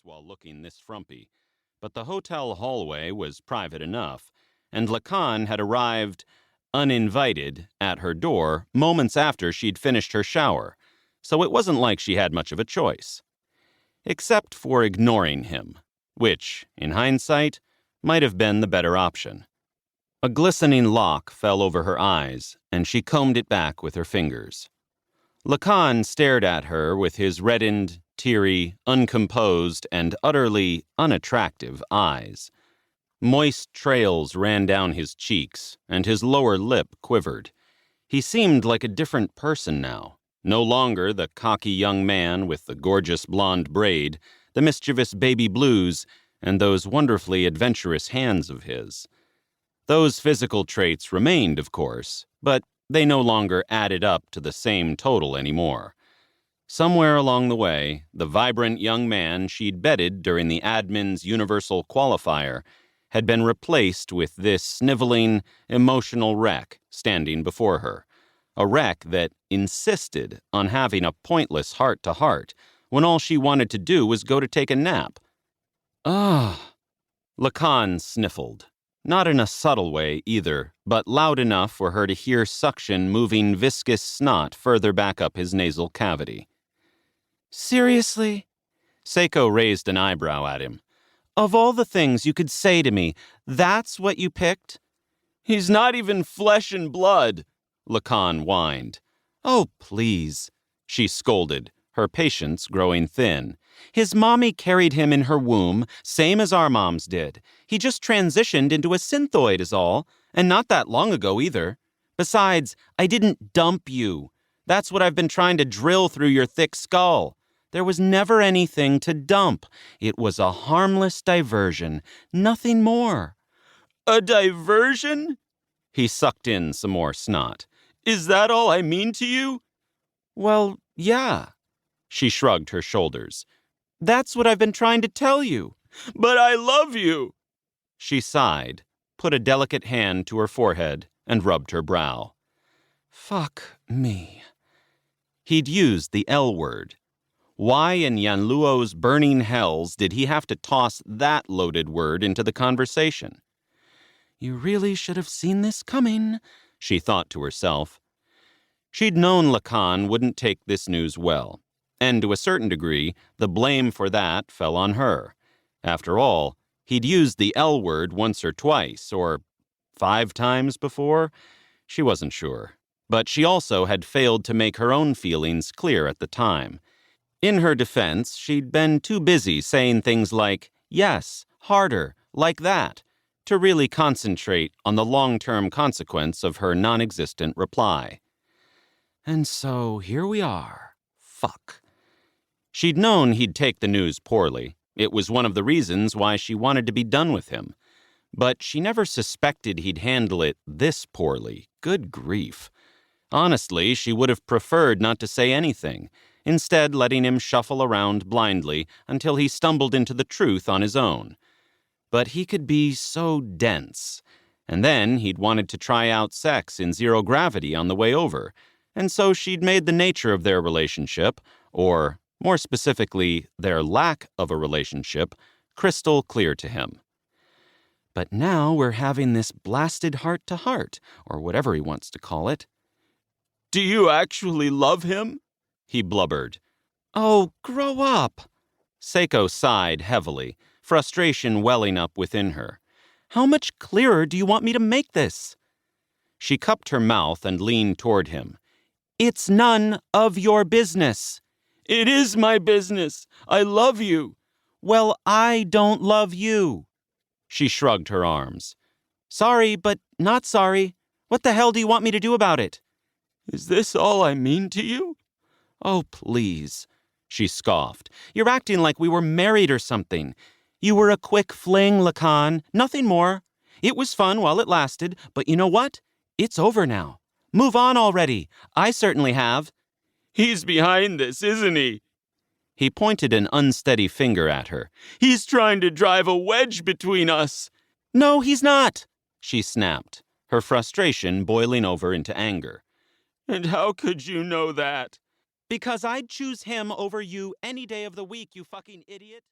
while looking this frumpy, but the hotel hallway was private enough, and Lacan had arrived uninvited at her door moments after she'd finished her shower, so it wasn't like she had much of a choice. Except for ignoring him, which, in hindsight, might have been the better option. A glistening lock fell over her eyes, and she combed it back with her fingers. Lacan stared at her with his reddened, teary, uncomposed, and utterly unattractive eyes. Moist trails ran down his cheeks, and his lower lip quivered. He seemed like a different person now, no longer the cocky young man with the gorgeous blonde braid, the mischievous baby blues, and those wonderfully adventurous hands of his. Those physical traits remained, of course, but they no longer added up to the same total anymore. Somewhere along the way, the vibrant young man she'd betted during the admin's universal qualifier had been replaced with this sniveling, emotional wreck standing before her, a wreck that insisted on having a pointless heart-to-heart when all she wanted to do was go to take a nap. Ah! Lacan sniffled. Not in a subtle way, either, but loud enough for her to hear suction moving viscous snot further back up his nasal cavity. Seriously? Sako raised an eyebrow at him. Of all the things you could say to me, that's what you picked? He's not even flesh and blood, Lacan whined. Oh, please, she scolded, her patience growing thin. His mommy carried him in her womb, same as our moms did. He just transitioned into a synthoid is all, and not that long ago either. Besides, I didn't dump you. That's what I've been trying to drill through your thick skull. There was never anything to dump. It was a harmless diversion, nothing more. A diversion? He sucked in some more snot. Is that all I mean to you? Well, yeah. She shrugged her shoulders. That's what I've been trying to tell you. But I love you. She sighed, put a delicate hand to her forehead, and rubbed her brow. Fuck me. He'd used the L word. Why in Yanluo's burning hells did he have to toss that loaded word into the conversation? You really should have seen this coming, she thought to herself. She'd known Lacan wouldn't take this news well, and to a certain degree, the blame for that fell on her. After all, he'd used the L word once or twice, or 5 times before. She wasn't sure, but she also had failed to make her own feelings clear at the time. In her defense, she'd been too busy saying things like, yes, harder, like that, to really concentrate on the long-term consequence of her non-existent reply. And so here we are. Fuck. She'd known he'd take the news poorly. It was one of the reasons why she wanted to be done with him. But she never suspected he'd handle it this poorly. Good grief. Honestly, she would have preferred not to say anything, instead letting him shuffle around blindly until he stumbled into the truth on his own. But he could be so dense. And then he'd wanted to try out sex in zero gravity on the way over, and so she'd made the nature of their relationship, or more specifically, their lack of a relationship, crystal clear to him. But now we're having this blasted heart-to-heart, or whatever he wants to call it. Do you actually love him? He blubbered. Oh, grow up. Sako sighed heavily, frustration welling up within her. How much clearer do you want me to make this? She cupped her mouth and leaned toward him. It's none of your business. It is my business. I love you. Well, I don't love you. She shrugged her arms. Sorry, but not sorry. What the hell do you want me to do about it? Is this all I mean to you? Oh, please, she scoffed. You're acting like we were married or something. You were a quick fling, Lacan, nothing more. It was fun while it lasted, but you know what? It's over now. Move on already. I certainly have. He's behind this, isn't he? He pointed an unsteady finger at her. He's trying to drive a wedge between us. No, he's not, she snapped, her frustration boiling over into anger. And how could you know that? Because I'd choose him over you any day of the week, you fucking idiot.